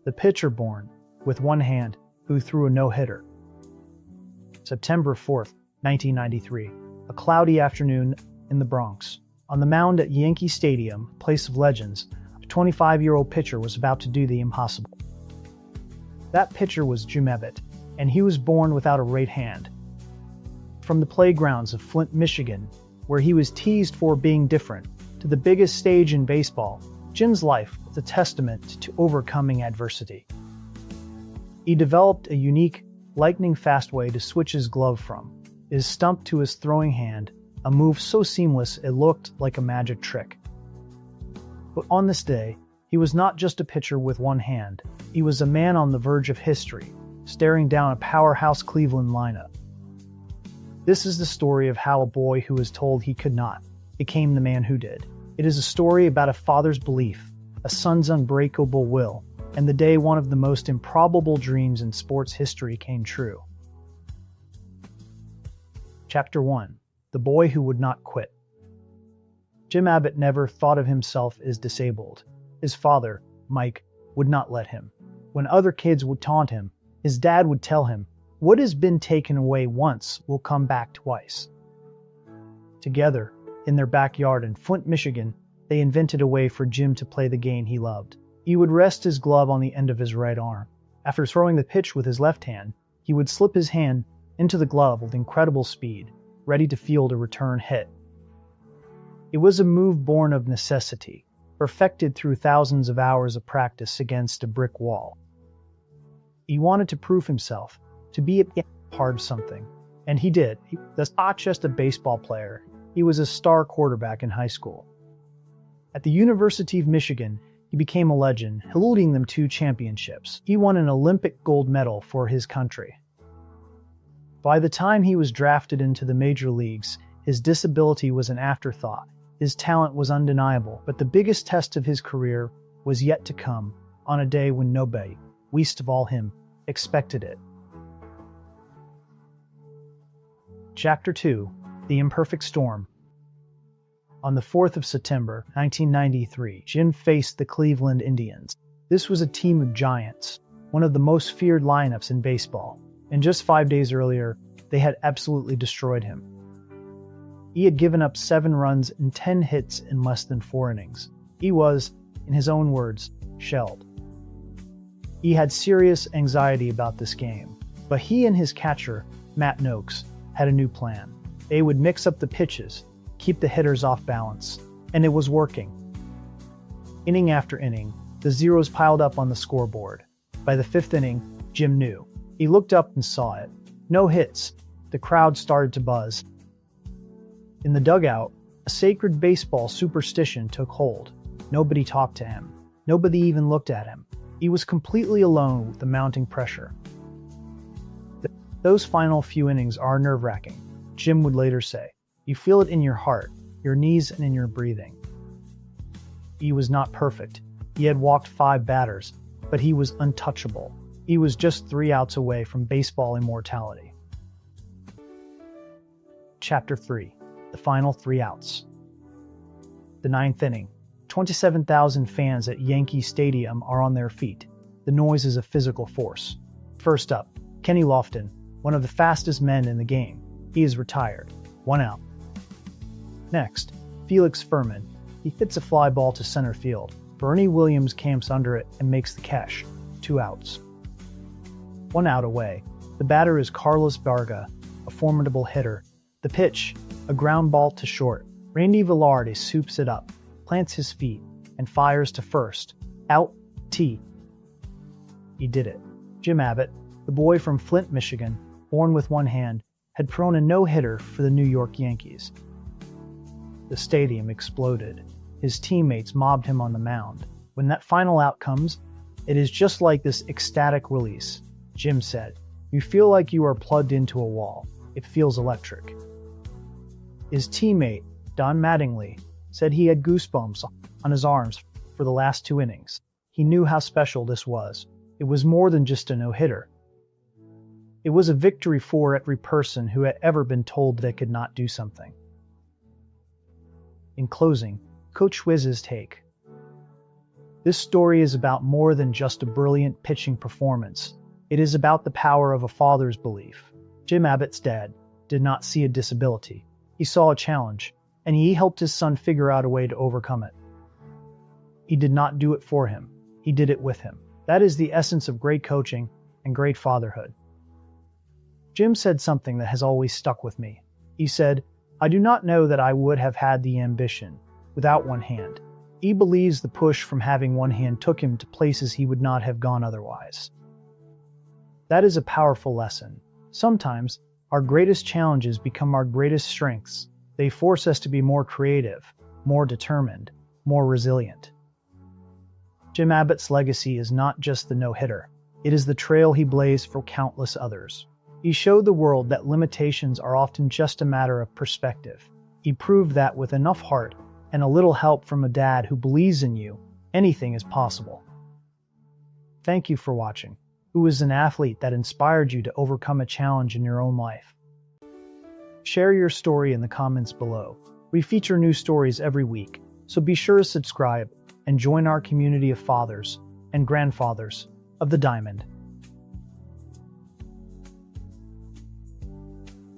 the pitcher born with one hand who threw a no-hitter. September 4th, 1993, a cloudy afternoon in the Bronx. On the mound at Yankee Stadium, place of legends, a 25-year-old pitcher was about to do the impossible. That pitcher was Jim Abbott, and he was born without a right hand. From the playgrounds of Flint, Michigan, where he was teased for being different, to the biggest stage in baseball, Jim's life was a testament to overcoming adversity. He developed a unique, lightning-fast way to switch his glove from his stump to his throwing hand, a move so seamless it looked like a magic trick. But on this day, he was not just a pitcher with one hand. He was a man on the verge of history, staring down a powerhouse Cleveland lineup. This is the story of how a boy who was told he could not became the man who did. It is a story about a father's belief, a son's unbreakable will, and the day one of the most improbable dreams in sports history came true. Chapter 1. The Boy Who Would Not Quit. Jim Abbott never thought of himself as disabled. His father, Mike, would not let him. When other kids would taunt him, his dad would tell him, "What has been taken away once will come back twice." Together, in their backyard in Flint, Michigan, they invented a way for Jim to play the game he loved. He would rest his glove on the end of his right arm. After throwing the pitch with his left hand, he would slip his hand into the glove with incredible speed, ready to field a return hit. It was a move born of necessity, perfected through thousands of hours of practice against a brick wall. He wanted to prove himself, to be a part of something. And he did. He was not just a baseball player. He was a star quarterback in high school. At the University of Michigan, he became a legend, holding them 2 championships. He won an Olympic gold medal for his country. By the time he was drafted into the major leagues, his disability was an afterthought. His talent was undeniable, but the biggest test of his career was yet to come, on a day when nobody, least of all him, expected it. Chapter 2. The Imperfect Storm. On the 4th of September, 1993, Jim faced the Cleveland Indians. This was a team of giants, one of the most feared lineups in baseball, and just 5 days earlier, they had absolutely destroyed him. He had given up 7 runs and 10 hits in less than 4 innings. He was, in his own words, shelled. He had serious anxiety about this game, but he and his catcher, Matt Noakes, had a new plan. They would mix up the pitches, keep the hitters off balance, and it was working. Inning after inning, the zeros piled up on the scoreboard. By the 5th inning, Jim knew. He looked up and saw it. No hits. The crowd started to buzz. In the dugout, a sacred baseball superstition took hold. Nobody talked to him. Nobody even looked at him. He was completely alone with the mounting pressure. Those final few innings are nerve-wracking, Jim would later say. You feel it in your heart, your knees, and in your breathing. He was not perfect. He had walked 5 batters, but he was untouchable. He was just 3 outs away from baseball immortality. Chapter 3. The Final 3 Outs. The 9th inning. 27,000 fans at Yankee Stadium are on their feet. The noise is a physical force. First up, Kenny Lofton, one of the fastest men in the game. He is retired. 1 out. Next, Felix Furman. He hits a fly ball to center field. Bernie Williams camps under it and makes the catch. 2 outs. 1 out away. The batter is Carlos Varga, a formidable hitter. The pitch, a ground ball to short. Randy Velarde swoops it up, plants his feet, and fires to first. Out, T. He did it. Jim Abbott, the boy from Flint, Michigan, born with one hand, had thrown a no-hitter for the New York Yankees. The stadium exploded. His teammates mobbed him on the mound. When that final out comes, it is just like this ecstatic release. Jim said, "You feel like you are plugged into a wall. It feels electric." His teammate, Don Mattingly, said he had goosebumps on his arms for the last 2 innings. He knew how special this was. It was more than just a no-hitter. It was a victory for every person who had ever been told they could not do something. In closing, Coach Wiz's take. This story is about more than just a brilliant pitching performance. It is about the power of a father's belief. Jim Abbott's dad did not see a disability. He saw a challenge, and he helped his son figure out a way to overcome it. He did not do it for him. He did it with him. That is the essence of great coaching and great fatherhood. Jim said something that has always stuck with me. He said, "I do not know that I would have had the ambition without one hand." He believes the push from having one hand took him to places he would not have gone otherwise. That is a powerful lesson. Sometimes, our greatest challenges become our greatest strengths. They force us to be more creative, more determined, more resilient. Jim Abbott's legacy is not just the no-hitter. It is the trail he blazed for countless others. He showed the world that limitations are often just a matter of perspective. He proved that with enough heart and a little help from a dad who believes in you, anything is possible. Thank you for watching. Who is an athlete that inspired you to overcome a challenge in your own life? Share your story in the comments below. We feature new stories every week, so be sure to subscribe and join our community of fathers and grandfathers of the diamond.